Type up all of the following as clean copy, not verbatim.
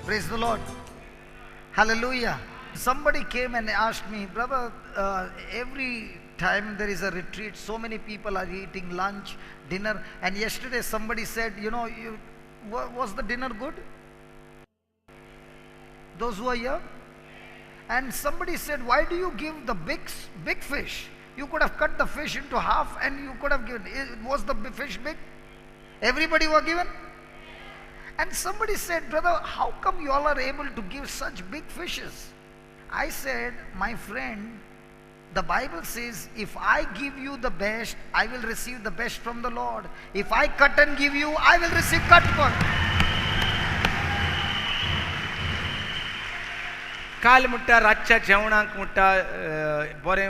Praise the Lord. Hallelujah. Somebody came and asked me, brother, every time there is a retreat, so many people are eating lunch, dinner, and yesterday somebody said, was the dinner good? Those who are here? And somebody said, why do you give the big fish? You could have cut the fish into half and you could have given. Was the fish big? Everybody were given? And somebody said, brother, how come you all are able to give such big fishes? I said, my friend, the Bible says, if I give you the best, I will receive the best from the Lord. If I cut and give you, I will receive cut. काल म्हणटा रातच्या जेवणाक म्हणटा बरें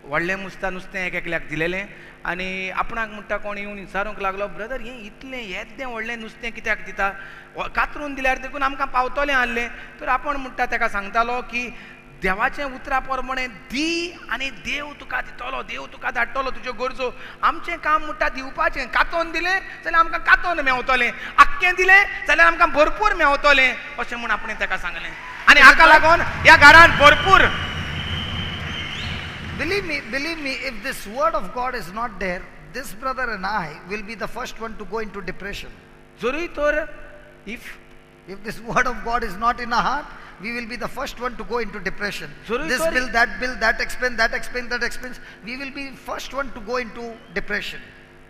व्हडलें नुस्तें एकल्याक दिलेलें आनी आपणाक म्हणटा कोण येवन विचारूंक लागलो, ब्रदर हें इतलें येदें व्हडलें नुस्तें कित्याक दिता, कातरून दिल्यार देखून आमकां पावतलें आहलें. तर आपूण म्हणटा ताका सांगतालो की देवाचें उतरा प्रमाणें दी आनी देव तुका दितलो, देव तुका धाडटलो तुज्यो गरजो. आमचें काम म्हणटा दिवपाचें. कातोवन दिलें जाल्यार आमकां कातोवन मेवतलें, आख्खें दिलें जाल्यार आमकां भरपूर मेवतलें, अशें म्हूण आपणें ताका सांगलें. आनी हाका लागून ह्या घरांत भरपूर. Believe me, if this word of God is not there, this brother and I will be the first one to go into depression. जरूय तर if this word of God is not in our heart, we will be the first one to go into depression. This bill, that expense, we will be first one to go into depression.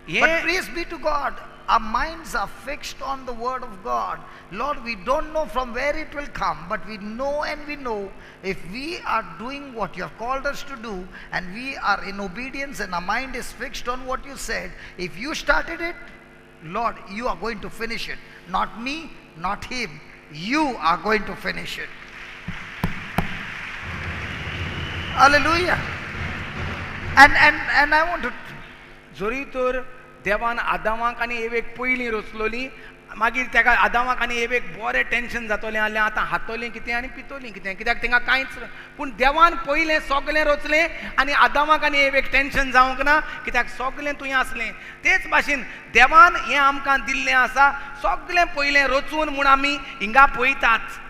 But praise be to God, our minds are fixed on the word of God. Lord, we don't know from where it will come, but we know if we are doing what you have called us to do and we are in obedience and our mind is fixed on what you said, if you started it, Lord, you are going to finish it. Not me, not him. You are going to finish it. Hallelujah. And I want to जरी तर देवान आदामाक आनी awake पयलीं रचलोली, मागीर ताका आदामाक आनी awake बरें tension जातलें आहलें, आतां हातोलें कितें आनी पितोलीं कितें, कित्याक तिंगा कांयच. पूण देवान पयलें सगलें रचलें आनी आदामाक आनी एवेक टेन्शन जावंक ना, कित्याक सगलें तुवें आसलें. तेच भाशेन देवान हें आमकां दिल्लें आसा, सगलें पयलें रचून म्हूण आमी हिंगा पळयतात.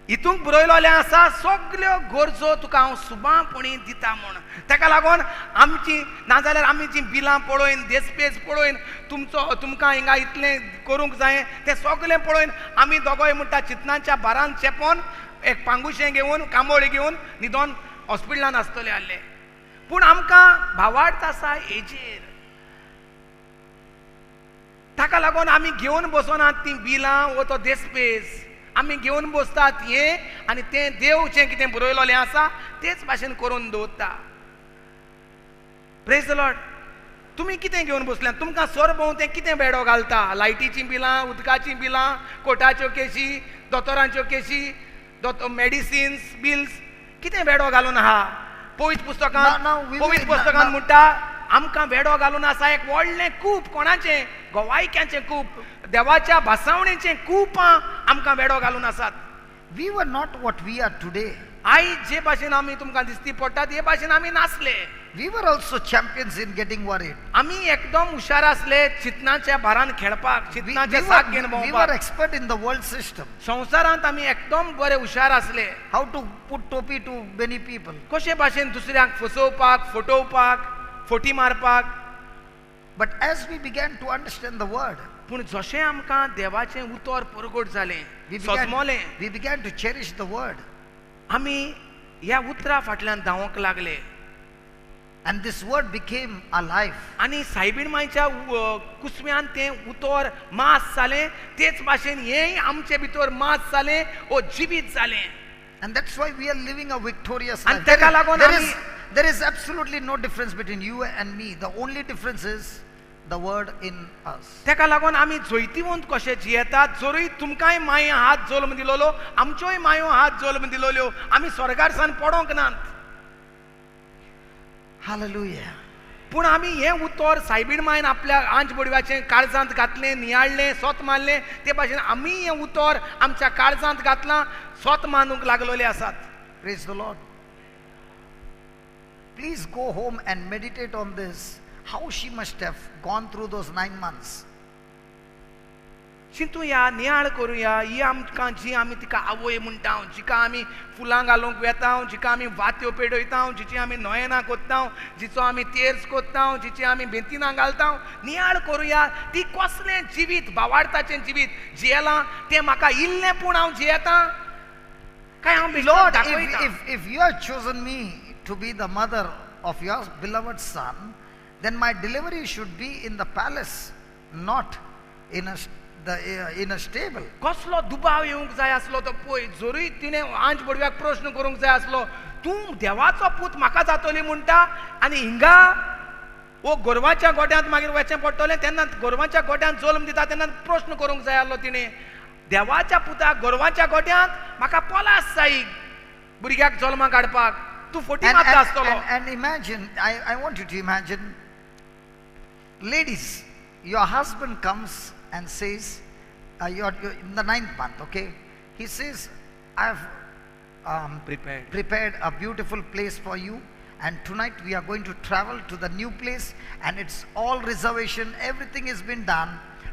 हितूंक बरयलोलें आसा, सगल्यो गरजो तुका हांव सुबापणी दिता म्हूण. ताका लागून आमची नाजाल्यार आमी जीं बिलां पळोवन, देस्पेज पळोवन, तुमकां हिंगा इतलें करूंक जाय तें सगलें पळोवन आमी दोगोय म्हणटा चिंतनाच्या भारान चेपोन एक पांगुशें घेवन, कांबोळी घेवन न्हिदोन हॉस्पिटलांत आसतले आहले. पूण आमकां भावार्थ आसा हेजेर. ताका लागून आमी घेवन बसोनात तीं बिलां वो तो देस्पेज. आमी घेवन बसतात हें आनी तें देवचें कितें बरयलोलें आसा तेच भाशेन करून दवरता. Praise the Lord. तुमी कितें घेवन बसल्यात? तुमकां सरभोंवतें कितें बेडो घालता? लायटीचीं बिलां, उदकाचीं बिलां, कोर्टाच्यो केसी, दोतोरांच्यो केसी, मेडिसिन्स बिल्स, कितें बेडो घालून आहा? पवित्र पुस्तकांत म्हणटा आमकां वेडो घालून आसा एक व्हडलें कूप. कोणाचें? गोवायक्याचें कूप. देवाच्या भासावणेचें कुपां आमकां वेडो घालून आसात. We were not what we are today. आयज जे भाशेन आमी तुमकां दिसती पडटात हे भाशेन आमी नासले. We were also champions in getting worried. आमी एकदम हुशार आसले चिंतनाच्या भारान खेळपाक, चिंतनाचे साक घेवन भोंवपाक. We were expert in the world system. संवसारांत आमी एकदम बरे हुशार आसले. How to put topi to many people. कशे भाशेन दुसऱ्यांक फसोवपाक, फटोवपाक, फोटी मारपाक. But as we began to understand the word, पूण जशें आमकां देवाचें उतर परगट जालें, सजमोलें, we began to cherish the word. आमी ह्या उतरा फाटल्यान धांवंक लागले. And this word became our life. आनी सायबीण मांयच्या कुसम्यान तें उतर मास जालें, तेच भाशेन हेंय आमचे भितर मास जालें ओ जिवीत जालें. And that's why we are living a victorious आनी life. तेका लागून आमी There is absolutely no difference between you and me. The only difference is the word in us. तेका लागून आमी जैतिवंत कशे जियेतात. जरूय तुमकांय माये हात जल्म दिलोलो, आमच्योय मायो हात जल्म दिलोल्यो, आमी स्वर्गार सान पडोंक नात. Hallelujah. पूण आमी हें उतर सायबीण मायन आपल्या आंच बडव्याचें काळजांत घातलें, नियाळलें, सोत मारलें, ते भाशेन आमी हें उतर आमच्या काळजांत घातलां, सोत मानूंक लागलोले आसात. Praise the Lord. Please go home and meditate on this. How she must have gone through those 9 months. चिंतुया नियाळ करूया ही आमकां जी आमी तिका आवय म्हणटा जिका आमी फुलां घालूंक वेता जिका आमी वात्यो पेटयता जिची आमी नयनां कोत्ता जिचो आमी तेर्स कोत्ता जिची आमी भिंतीनां घालता नियाळ करूया ती कसलें जिवीत भावार्थाचें जिवीत जियेलां तें म्हाका इल्लें पूण हांव जियेतां काय हांव Lord, दाखयतां if you have chosen me to be the mother of your beloved son, then my delivery should be in the palace, not in a stable. कसलो दुबाव येवंक जाय आसलो तो पळय जरूय तिणें आंज बडव्याक प्रश्न करूंक जाय आसलो तूं देवाचो पूत म्हाका जातली म्हणटा आनी हिंगा वो गोरवाच्या गोट्यांत मागीर वचचें पडटलें तेन्ना गोरवाच्या गोट्यांत जल्म दिता तेन्ना प्रश्न करूंक जाय आसलो तिणें देवाच्या पुताक गोरवाच्या गोट्यांत म्हाका पलास जायी भुरग्याक जल्माक हाडपाक तूं फटी मारता आसतलो. And imagine, I want you to imagine, ladies, your husband comes and says, you're in the 9th month, okay? He says, I've prepared a beautiful place for you, and tonight we are going to travel to the new place, and it's all reservation, everything has been done,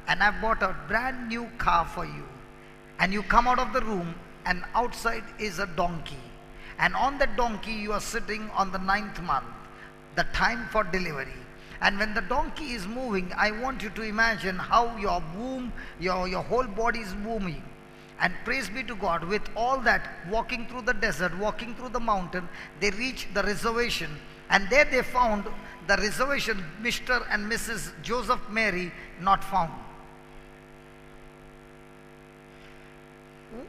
and I've bought a brand new car for you. And you come out of the room, and outside is a donkey, and on that donkey you are sitting on the 9th month, the time for delivery. And when the donkey is moving, I want you to imagine how your womb, your whole body is moving. And praise be to God, with all that, walking through the desert, walking through the mountain, they reached the reservation. And there they found the reservation, Mr. and Mrs. Joseph Mary, not found.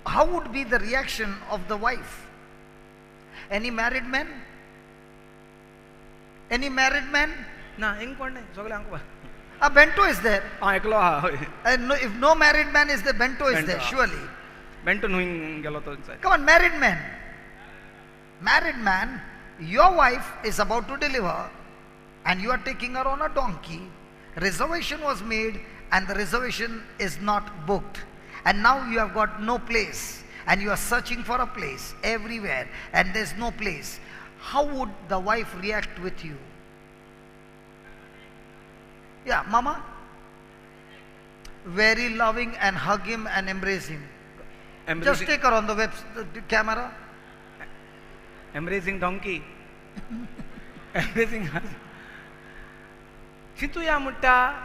How would be the reaction of the wife? Any married men? Any married men? ना हिंग कोण नाही सगळे हांगा A Bento is there. हांव एकलो आहा हय And if no married man is there, Bento is there, surely. बेंटून हुंग गेलो तो थंय. Come on, married man. Married man, your wife is about to deliver and you are taking her on a donkey. Reservation was made and the reservation is not booked. And now you have got no place and you are searching for a place everywhere and there's no place. How would the wife react with you? Yeah, mama? Very loving and hug him and embrace him. Just take her on the camera. Embracing donkey. Embracing चिंतूया म्हणटा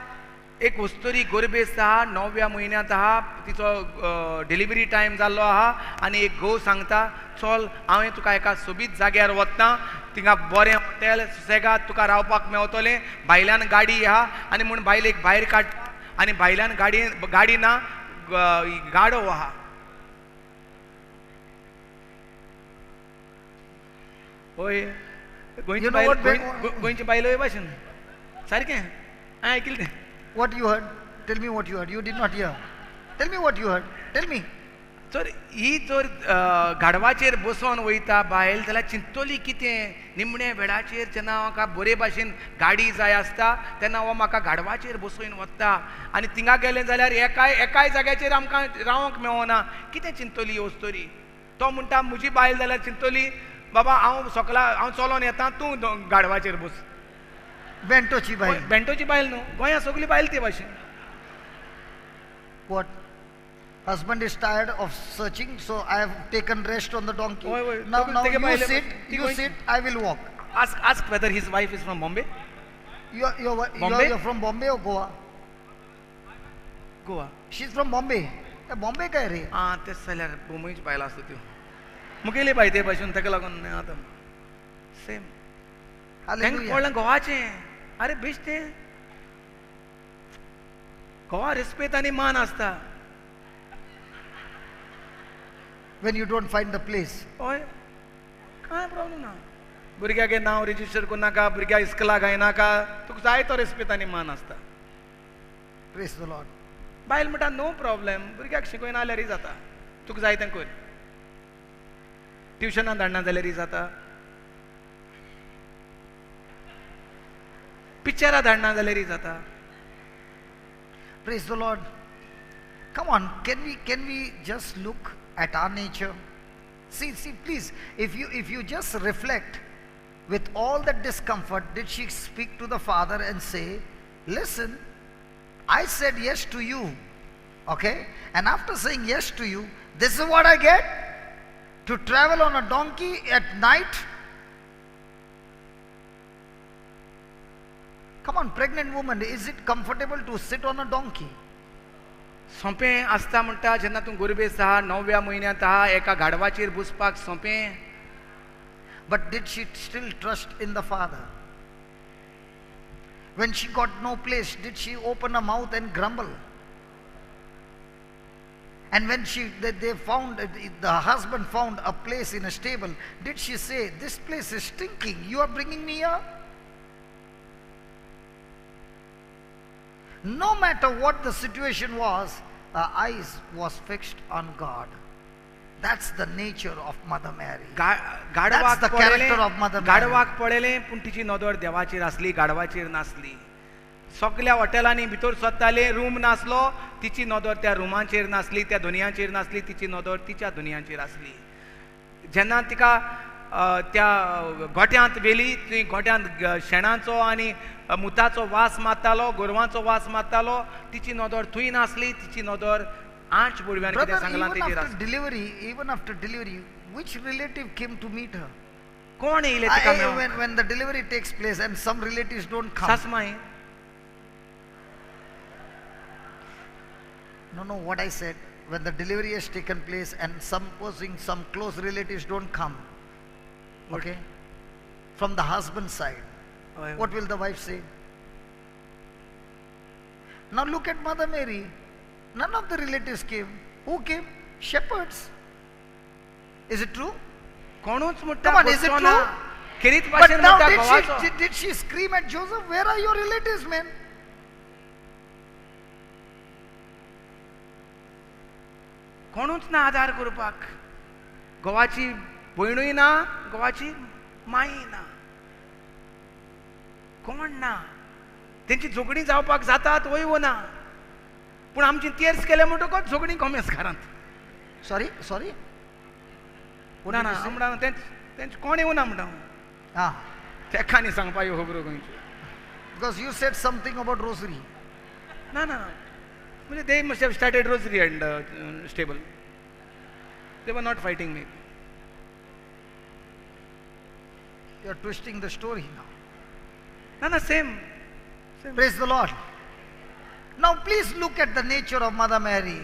एक वस्तुरी गोरबेस्त आहा 9व्या म्हयन्यांत आहा तिचो delivery time जाल्लो आहा आनी एक घोव सांगता चल हांवें तुका एका सोबीत जाग्यार व्हरता थिंगा बरें हॉटेल सुसेगाद तुका रावपाक मेवतलें भायल्यान गाडी आहा आनी म्हूण बायलेक भायर काडटा आनी भायल्यान गाडी ना गाडो आहा होय गोंयची बायलो भाशेन सारकें हांवें ऐकलें तें. What you heard? Tell me what you heard. You did not hear. Tell me what you heard. Tell me. तर ही जर गाडवाचेर बसोन वयता बायल जाल्यार चिंततली कितें निमण्या वेळाचेर जेन्ना म्हाका बरे भाशेन गाडी जाय आसता तेन्ना हो म्हाका गाडवाचेर बसोवन वता आनी थिंगा गेलें जाल्यार एकाय जाग्याचेर आमकां रावंक मेवना कितें चिंततली ही वस्तोरी तो म्हणटा म्हजी बायल जाल्यार चिंततली बाबा हांव हांव चलोन येता तूं गाडवाचेर बस. बेंटोची बायल. बेंटोची बायल न्हू गोंया सगळी बायल ते भाशेन. What? Husband is tired of searching, so I have taken rest on the donkey. Now you sit, I will walk. Ask whether his wife is from Bombay. You're from Bombay or Goa? Goa. She's from Bombay. Bombay काय रे? तेच जाल्यार बोंबयची बायल आसता त्यो मुखेली bye ते भाशेन ताका लागून आतां सेम तांकां कळ्ळें गोवाचें अरे बेश्टे गोवा रिस्पेद आनी मान आसता. When you don't find the place. हय कांय प्रॉब्लेम ना भुरग्यागे नांव रेजिस्टर करनाका भुरग्या इस्कला घायनाका तुका जाय तो रिस्पेद आनी मान आसता. Praise the Lord. बायल म्हणटा नो प्रॉब्लेम भुरग्याक शिकयना जाल्यारय जाता तुका जाय तें कर ट्युशनाक धाडना जाल्यारय जाता पिक्चरा धाडना जाल्यारय जाता. Praise the Lord. Come on, can we just look at our nature? See, please, if you just reflect with all that discomfort, did she speak to the father and say, listen, I said yes to you, Okay? And after saying yes to you, this is what I get? To travel on a donkey at night? Come on, pregnant woman, is it comfortable to sit on a donkey? सोंपें आसता म्हणटा जेन्ना तूं गुरबेस आहा 9व्या म्हयन्यांत आहा एका गाडवाचेर बसपाक सोंपें. But did she still trust in the Father? When she got no place, did she open her mouth and grumble? And when the husband found a place in a stable, did she say, this place is stinking, you are bringing me here? No matter what the situation was, her eyes was fixed on God. That's the nature of Mother Mary. That's the character of Mother Mary. गाडवाक पळयलें पूण तिची नदर देवाचेर आसली, गाडवाचेर नासली. सगल्या हॉटेलांनी भितर सरताले, room नासलो, तिची नदर त्या रुमाचेर नासली, त्या दुनयाचेर नासली, तिची नदर तिच्या दुनयाचेर आसली. जेन्ना तिका त्या गोठ्यांत व्हेली, ती गोठ्यांत शेणाचो आनी मुताचो वास मारतालो, गोरवांचो वास मारतालो, तिची नदर थंय नासली, तिची नदर आंच बुडव्यान कितें सांगलां तेजेर आसली. Even after delivery, which relative came to meet her? कोण येयले तिका मेळोंक? When the delivery takes place and some relatives don't come. सासमाई. No, what I said, when the delivery has taken place and some close relatives don't come, okay, from the husband's side, what will the wife say? Now look at Mother Mary. None of the relatives came. Who came? Shepherds. Is it true? कोणूच म्हणटा Come on, is it true? किरीत But भाशेन now म्हणटा घोवाचो. did she scream at Joseph, where are your relatives, man? कोणूच ना आदार करपाक. घोवाची भयणूय ना, घोवाची my ना, कोण ना. तेंची झगडीं जावपाक जातात वय ना, पूण आमची तेर्स केले म्हणटकच झगडीं कमेस घरांत. Sorry? ना ना म्हणटा तेंच कोण येवना म्हणटा Ah, तेका न्ही सांगपा ह्यो खबरो गोंयच्यो. because you said something about rosary. ना म्हणजे they must have started rosary and stable. They were not fighting me. You are twisting the story now. No, same. Praise the Lord. Now please look at the nature of Mother Mary.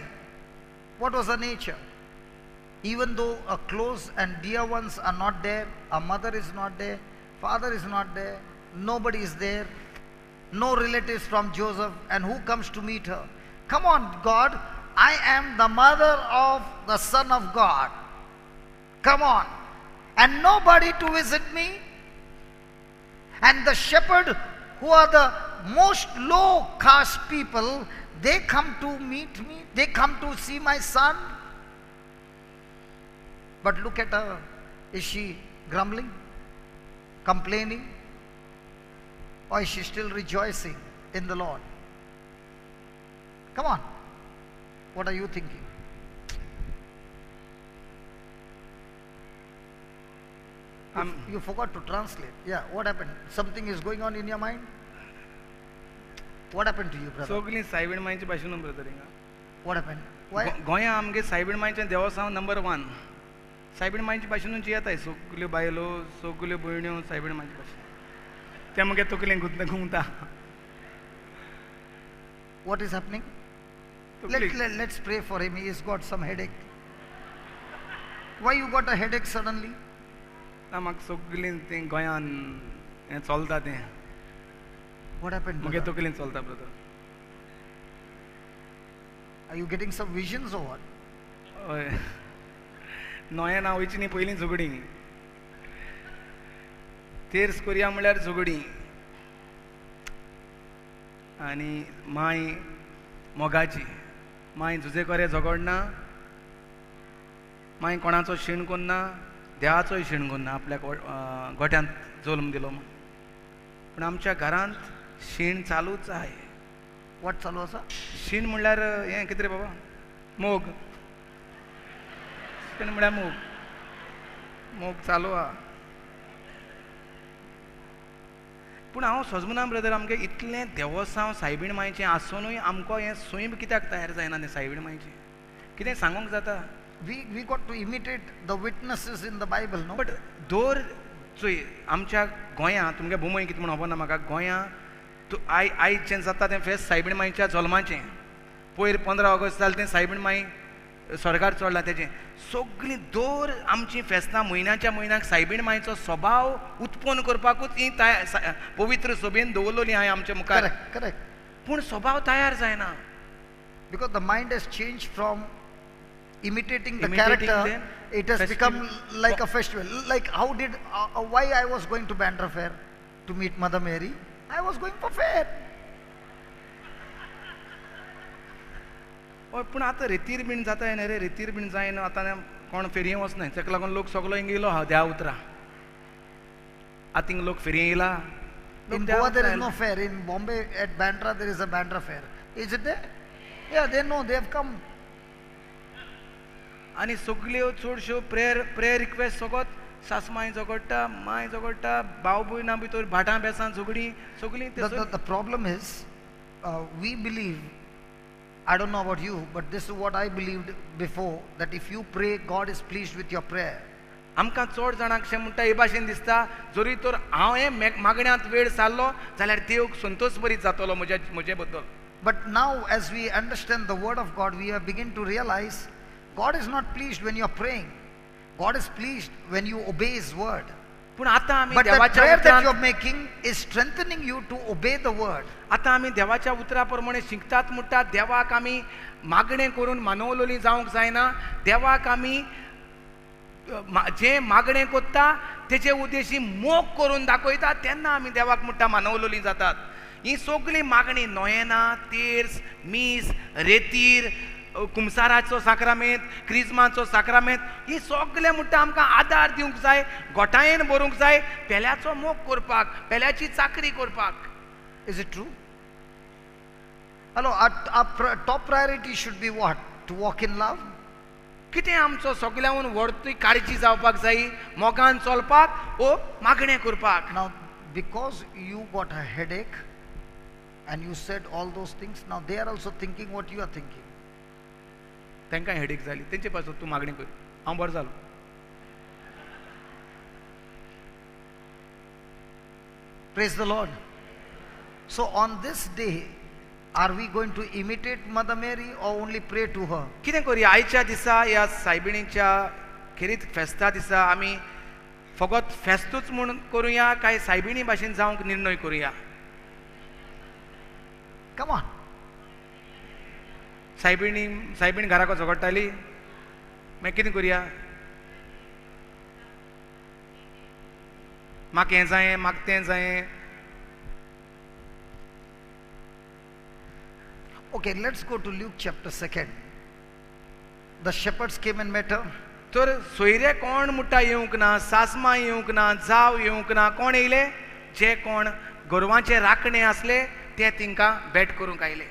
What was her nature? Even though her close and dear ones are not there, her mother is not there, father is not there, nobody is there, no relatives from Joseph, and who comes to meet her? Come on, God, I am the mother of the Son of God. Come on. And nobody to visit me. And the shepherd, who are the most low caste people, they come to meet me, they come to see my son. But look at her. Is she grumbling, complaining, or is she still rejoicing in the Lord? Come on. What are you thinking? You forgot to translate. Yeah, what happened? Something is going on in your mind? What happened to you, brother? सगळीं सायबीण मांयची भाशेन brother हिंगा. What happened? Why? गोंया आमगे सायबीण मांयच्या देवस्थान number 1. सायबीण मांयची भाशेनूच येताय सगल्यो बायलो, सगल्यो भयण्यो सायबीण मांयची भाशेन. ते मगे तकलेन घुमता. What is happening? Let's pray for him. He has got some headache. Why you got a headache suddenly? ना म्हाका सगळीं तें गोंयान हें चलता तें. What happened? मगे Brother? तकलेन चलता brother. Are you getting some visions or what? हय. नोये ना वयची न्ही पयलीं झगडीं. तेर्स करया म्हळ्यार झगडीं. आनी माय मोगाची. माय झुजे करे झगडना. माय कोणाचो शीण कोन्ना, देवाचोय शीण कोन्ना. आपल्या गोठ्यांत जल्म दिलो म्हूण. पूण आमच्या घरांत शीण चालूच आहे. What चालू आसा? शीण म्हणल्यार हें कितें रे बाबा? मोग. शीण म्हणल्यार मोग. मोग चालू आहा. पूण हांव सजमना ब्रदर आमगे इतलें देवस्थान सायबीण मांयचें आसुनूय आमकां हें सैम कित्याक तयार जायना तें सायबीण मांयचें कितें सांगूंक जाता We got to imitate the witnesses in the Bible, no? But दोर चोय आमच्या गोंयांत तुमगे भुमय कितें म्हण खबर ना म्हाका गोंयांत आयचें जाता तें फेस्त सायबीण मांयच्या जल्माचें पयर 15 ऑगस्ट जालें तें सायबीण मांय सरकार चोडलां तेजें सगळीं दोर आमचीं फेस्तां म्हयन्याच्या म्हयन्याक सायबीण मांयचो स्वभाव उत्पन्न करपाकूच ही पवित्र सभेन दवरलोली हांवें आमच्या मुखार Correct. पूण स्वभाव तयार जायना Because the mind has changed from imitating the Imitating character, them, it has festival. become like a festival. Like how did, why I was going to Bandra Fair to meet Mother Mary? I was going for fair. हय पूण आतां रेतीर been जाता न्ही रे रेतीर been जायना आतां कोण फेरये वचनाय ताका लागून लोक सगलो हिंग येयलो हा देवा उतरा आतां हिंग लोक फेरये येयला In Goa there is no fair. In Bombay at Bandra there is a Bandra Fair. Is it there? Yeah, they know, they have come. आनी सगल्यो चडश्यो प्रेयर रिक्वेस्ट सगळोच सासमाय झगडटा माय झगडटा भाव भयणां भितर भाटां बेसां झगडीं सगळीं The problem is, we believe, I don't know about you, but this is what I believed before, that if you pray, God is pleased with your prayer. आमकां चड जाणांक अशें म्हणटा हे भाशेन दिसता जरी तर हांव हे मागण्यांत वेळ सारलो जाल्यार देव संतोश भरीत जातलो म्हजे बद्दल But now as we understand the word of God, we are begin to realize God is not pleased when you are praying. God is pleased when you obey His word. पूण आतां आमी But the देवाच्या prayer that you उतरांत are making is strengthening you to obey the word. आतां आमी देवाच्या उतरा प्रमाणे शिकतात म्हणटा देवाक आमी मागणें करून मानवलोली जावंक जायना देवाक आमी जे मागणें कोत्ता तेचे उद्देशी मोग करून दाखयता तेन्ना आमी देवाक म्हणटा मानवलोली जातात ही सगळी मागणी नोयेना तेर्स मीस रेतीर कुमसाराचो साक्रामेंत क्रिस्माचो साक्रामेंत ही सगळे म्हणटा आमकां आदार दिवंक जाय गोठायेन भरूंक जाय पेल्याचो मोग करपाक पेल्याची चाकरी करपाक Is it true? Hello, our top priority should be what? To walk in love? कितें आमचो सगळ्याहून व्हडली काळजी जावपाक जाय मोगान चलपाक ओ मागणें करपाक Now, because you got a headache and you said all those things, now they are also thinking what you are thinking. तांकां हेडेक जाली तेंचे पासून तूं मागणी कर हांव बरो जालो Praise the Lord. So on this day, are we going to imitate Mother Mary or only pray to her? कितें करुया आयच्या दिसा ह्या सायबिणीच्या खेरीत फेस्ता दिसा आमी फकत फेस्तूच म्हूण करुया काय सायबिणी भाशेन जावंक निर्णय करुया Come on. सायबीण घराको झगडटाली मागीर कितें करुया म्हाका हें जायें म्हाका तें जायें Okay, let's go to Luke chapter 2. The shepherds came and met her. तर सोयरे कोण म्हणटा येवंक ना सासमा येवंक ना जाव येवंक ना कोण येयले जे कोण गोरवांचे राखणे आसले ते तिंकां भेट करूंक आयले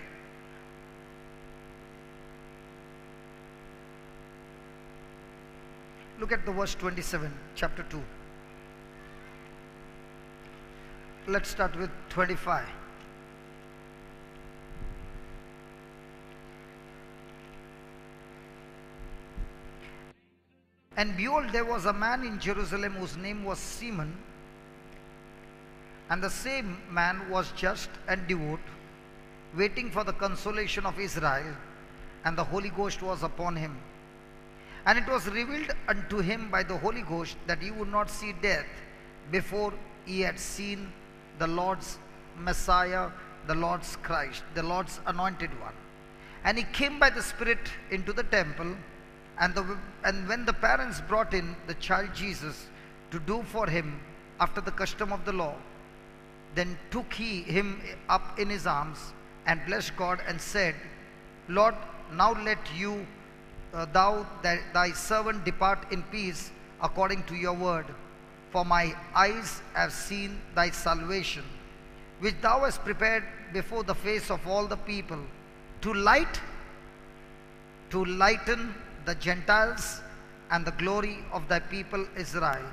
Look at the verse 27, chapter 2. Let's start with 25. And behold, there was a man in Jerusalem whose name was Simon, and the same man was just and devout, waiting for the consolation of Israel, and the Holy Ghost was upon him. And it was revealed unto him by the Holy Ghost that he would not see death before he had seen the Lord's Messiah, the Lord's Christ, the Lord's anointed one. And he came by the Spirit into the temple, and when the parents brought in the child Jesus to do for him after the custom of the law, then took he him up in his arms and blessed God and said, Lord, now let you thou thy servant depart in peace according to your word. For my eyes have seen thy salvation, which thou hast prepared before the face of all the people, to lighten the Gentiles and the glory of thy people Israel.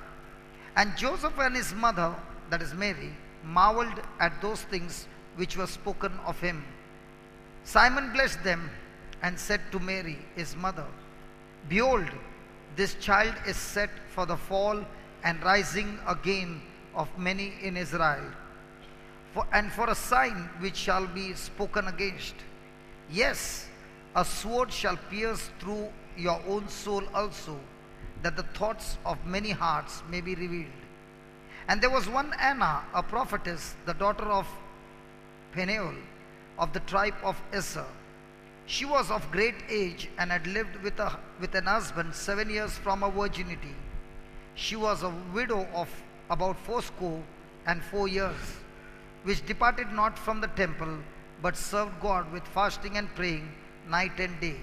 And Joseph and his mother, that is Mary, marveled at those things which were spoken of him. Simon blessed them and said to Mary, his mother, Behold, this child is set for the fall and rising again of many in Israel, and for a sign which shall be spoken against. Yes, a sword shall pierce through your own soul also, that the thoughts of many hearts may be revealed. And there was one Anna, a prophetess, the daughter of Phanuel, of the tribe of Asher. She was of great age and had lived with an husband 7 years from her virginity. She was a widow of about 84 years, which departed not from the temple, but served God with fasting and praying night and day.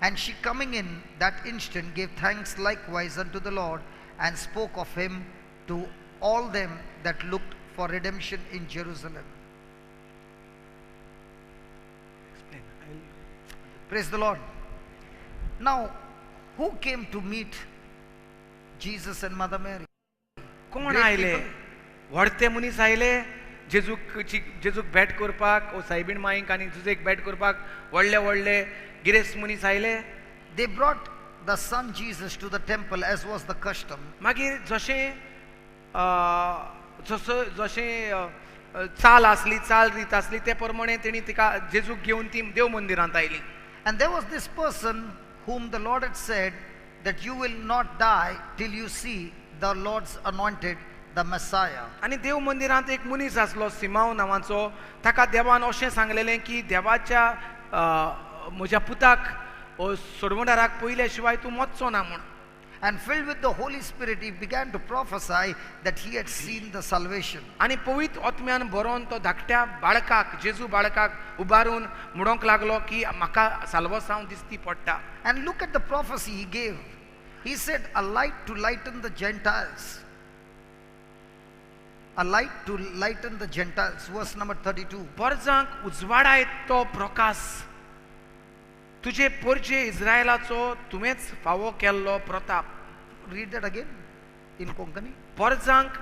And she coming in that instant gave thanks likewise unto the Lord, and spoke of him to all them that looked for redemption in Jerusalem. Explain. Praise the Lord. Now, who came to meet Jesus and Mother Mary? कोण Great आयले? people. व्हडते मनीस आयले जेजूक भेट करपाक, ओ सायबीण mike आनी जुजेक भेट करपाक व्हडले व्हडले गिरेस्त मनीस आयले. They brought the son Jesus to the temple as was the custom. मागीर जशें चाल आसली, चाल रीत आसली ते प्रमाणे तेणी तिका जेजूक घेवन ती देव मंदिरांत oily. And there was this person whom the Lord had said that you will not die till you see the Lord's anointed, the Messiah. आनी देव मंदिरांत एक मनीस आसलो सिमाव नांवाचो. ताका देवान अशें सांगलेलें की देवाच्या म्हज्या पुताक सोडवणाराक पयल्या शिवाय तूं मरचो ना म्हूण. And filled with the Holy Spirit, he began to prophesy that he had seen the salvation. आनी पवित्र आत्म्यान भरोन तो धाकट्या बाळकाक, जेजू बाळकाक उबारून म्हणोंक लागलो की म्हाका साल्वसांव दिसती पडटा. And look at the prophecy he gave. He said, a light to lighten the Gentiles. A light to lighten the Gentiles. Verse number 32. परजांक उजवाडाय तो प्रकाश, तुजे पोरचे इस्रायलाचो तुवेंच फावो केल्लो Pratap. Read that again in Konkani. परजांक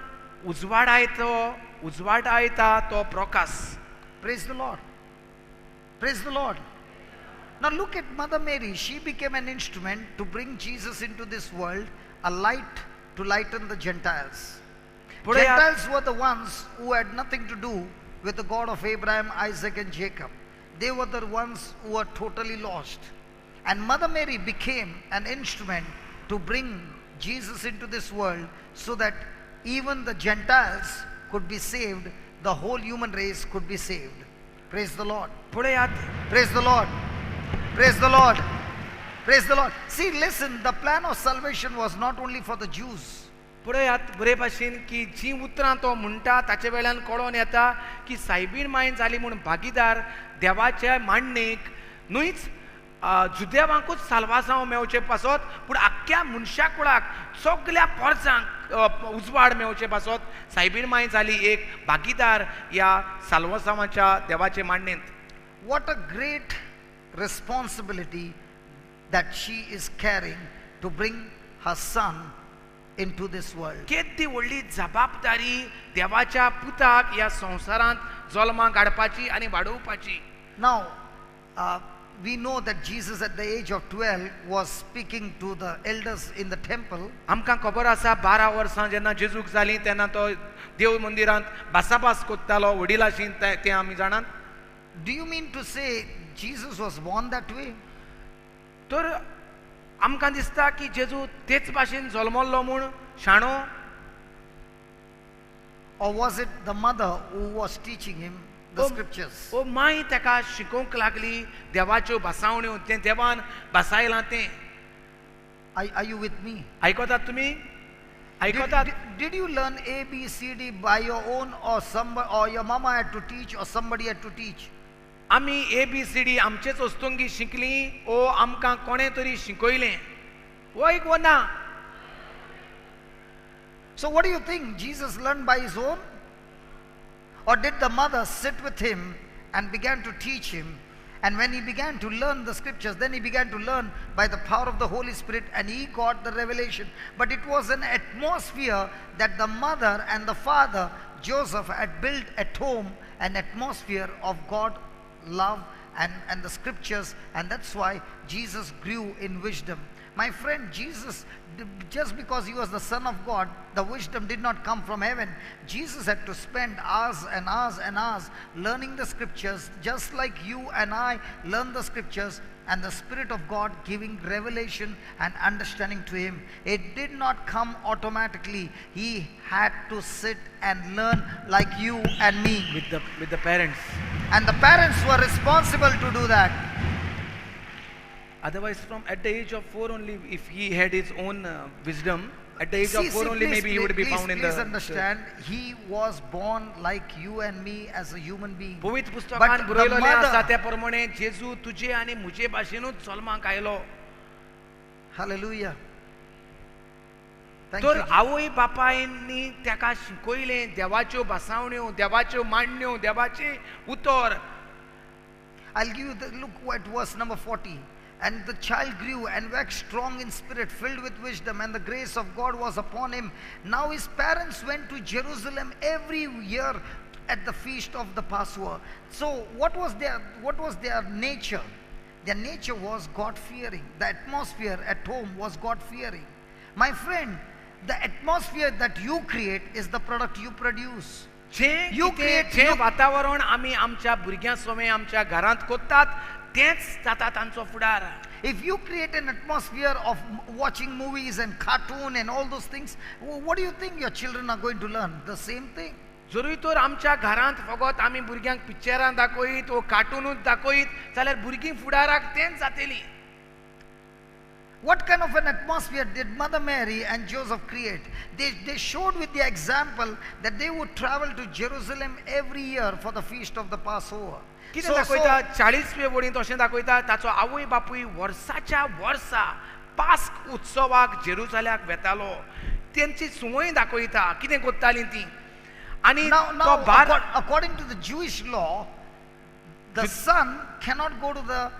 उजवाडायता तो प्रकाश. Praise the Lord. Praise the Lord. Now look at Mother Mary. She became an instrument to bring Jesus into this world, a light to lighten the Gentiles. Gentiles were the ones who had nothing to do with the God of Abraham, Isaac and Jacob. They were the ones who were totally lost. And Mother Mary became an instrument to bring Jesus into this world so that even the Gentiles could be saved, the whole human race could be saved. Praise the Lord. Praise the Lord. Praise the Lord. Praise the Lord. See, listen, the plan of salvation was not only for the Jews. पळयात बरे भाशेन की जी उतरां तो म्हणटा ताचे वेळान कळोन येता की सायबीण मायन जाली म्हूण भागीदार देवाच्या मांडणेक न्हूच जुदेवांकूच साल्वासांव मेवचे पासत, पूण आख्ख्या मनशा कुळाक सगळ्या परजांक उजवाड मेवचे पासत सायबीण माय जाली एक भागीदार या साल्वसांवाच्या देवाचे मांडणेंत. What a great responsibility that she is carrying to bring her son into this world. केदी व्हडली जबाबदारी देवाच्या पुताक या संवसारांत जल्माक हाडपाची आनी वाडोवपाची. Now, we know that Jesus at the age of 12 was speaking to the elders in the temple. आमकां खबर आसा 12 वर्सां जेन्ना जेजूक जाली तेन्ना तो देव मंदिरांत भासाभास कोत्तालो वडिलांशी ते आमी जाणात. Do you mean to say Jesus was born that way? तर आमकां दिसता की जेजू तेच भाशेन जल्मल्लो म्हूण शाणो. Or was it the mother who was teaching him the scriptures? Oh my ताका शिकोवंक लागली देवाच्यो भासावण्यो, तें देवान भासायलां तें. Are you with me? आयकतात तुमी? आयकतात? Did you learn A, B, C, D by your own, or your mama had to teach, or somebody had to teach? आमी ABCD आमचेच वस्तुंगी शिकली ओ आमकां कोणे तरी शिकयलें? वय वो ना. So what do you think? Jesus learned by his own? Or did the mother sit with him and began to teach him? And when he began to learn the scriptures, then he began to learn by the power of the Holy Spirit, and he got the revelation. But it was an atmosphere that the mother and the father, Joseph, had built at home, an atmosphere of God, love, and the scriptures, and that's why Jesus grew in wisdom. My friend, Jesus, just because he was the Son of God, the wisdom did not come from heaven. Jesus had to spend hours and hours and hours learning the scriptures, just like you and I learn the scriptures, and the Spirit of God giving revelation and understanding to him. It did not come automatically. He had to sit and learn like you and me. With the parents. And the parents were responsible to do that. Otherwise, at the age of 4 only, if he had his own wisdom, at the age of 4 only, maybe he would be found in the. Please understand, he was born like you and me as a human being. पवित्र पुस्तकान बरयलेलें आसा त्या प्रमाणे जेजू तुजे आनी म्हजे भाशेनूच जल्माक आयलो. Hallelujah. तर आवय बापायनी ताका शिकयलें देवाच्यो भासावण्यो, देवाच्यो मांडण्यो, देवाचे उतर. I'll give you look at verse number 40. And the child grew and waxed strong in spirit, filled with wisdom, and the grace of God was upon him. Now his parents went to Jerusalem every year at the feast of the Passover. So what was their nature? Their nature was God-fearing. The atmosphere at home was God-fearing. My friend, the atmosphere that you create is the product you produce. You create जे वातावरण आमी आमच्या भुरग्यां सोमे आमच्या घरांत कोत्तात तेच जाता तांचो फुडार. If you create an atmosphere of watching movies and cartoon and all those things, what do you think your children are going to learn? The same thing. जरूय तर आमच्या घरांत फकत आमी भुरग्यांक पिक्चरां दाखयत वो कार्टूनूच दाखयत जाल्यार भुरगीं फुडाराक तेंच जातलीं. What kind of an atmosphere did Mother Mary and Joseph create? They showed with the example that they would travel to Jerusalem every year for the feast of the Passover. कितें दाखयता 40वे वडींत अशें दाखयता ताचो आवय बापूय वर्साच्या वर्सा पास्क उत्सवाक जेरुसलेमाक वेतालो. तेंची सुवय दाखयता कितें कोत्तालीं तीं. आनी तो बार according to the Jewish law, the son cannot go to the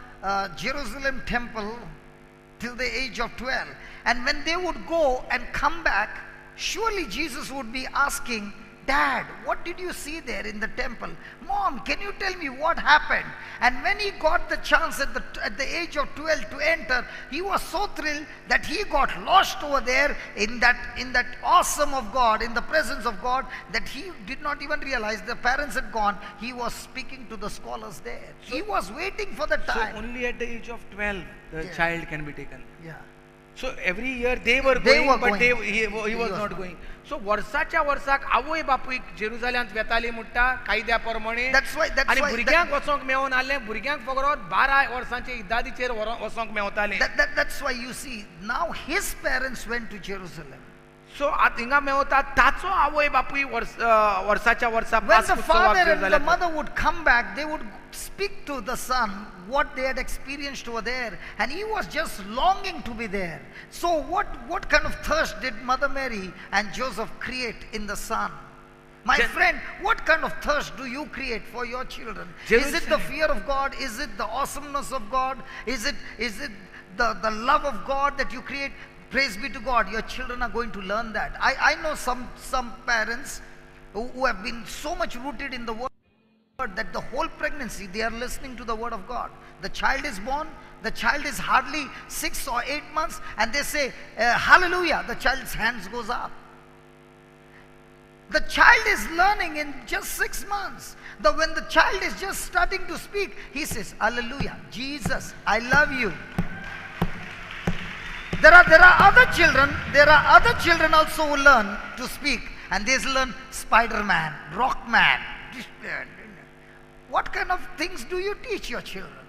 Jerusalem temple till the age of 12. And when they would go and come back, surely Jesus would be asking, Dad, what did you see there in the temple? Mom, can you tell me what happened? And when he got the chance at the age of 12 to enter, he was so thrilled that he got lost over there in that awesome of God, in the presence of God, that he did not even realize the parents had gone. He was speaking to the scholars there. He was waiting for the time. So only at the age of 12 the child can be taken. Yeah. So every year they were going, but he was not going. So वर्साच्या वर्साक आवय बापूय जेरुसलेमांत वेताली म्हणटा कायद्या प्रमाणे. आनी भुरग्यांक वचोंक मेळोन आसलें. भुरग्यांक फकत 12 वर्सांचे इदादीचेर वचोंक मेवतालें. That's why you see now his parents went to Jerusalem. So हिंगा मेवता ताचो आवय बापूय वर्साच्या वर्सा when the father and the mother would come back, they would speak to the son what they had experienced over there, and he was just longing to be there. So what kind of thirst did Mother Mary and Joseph create in the son? My friend, what kind of thirst do you create for your children? Is it the fear of God? Is it the awesomeness of God? Is it the love of God that you create? Praise be to God, your children are going to learn that. I know some parents who have been so much rooted in the word that the whole pregnancy they are listening to the word of God. The child is born, the child is hardly 6 or 8 months, and they say hallelujah, the child's hands goes up. The child is learning in just 6 months. When the child is just starting to speak, he says hallelujah, Jesus, I love you. There are other children also who learn to speak, and they learn Spider-Man, Rockman. What kind of things do you teach your children?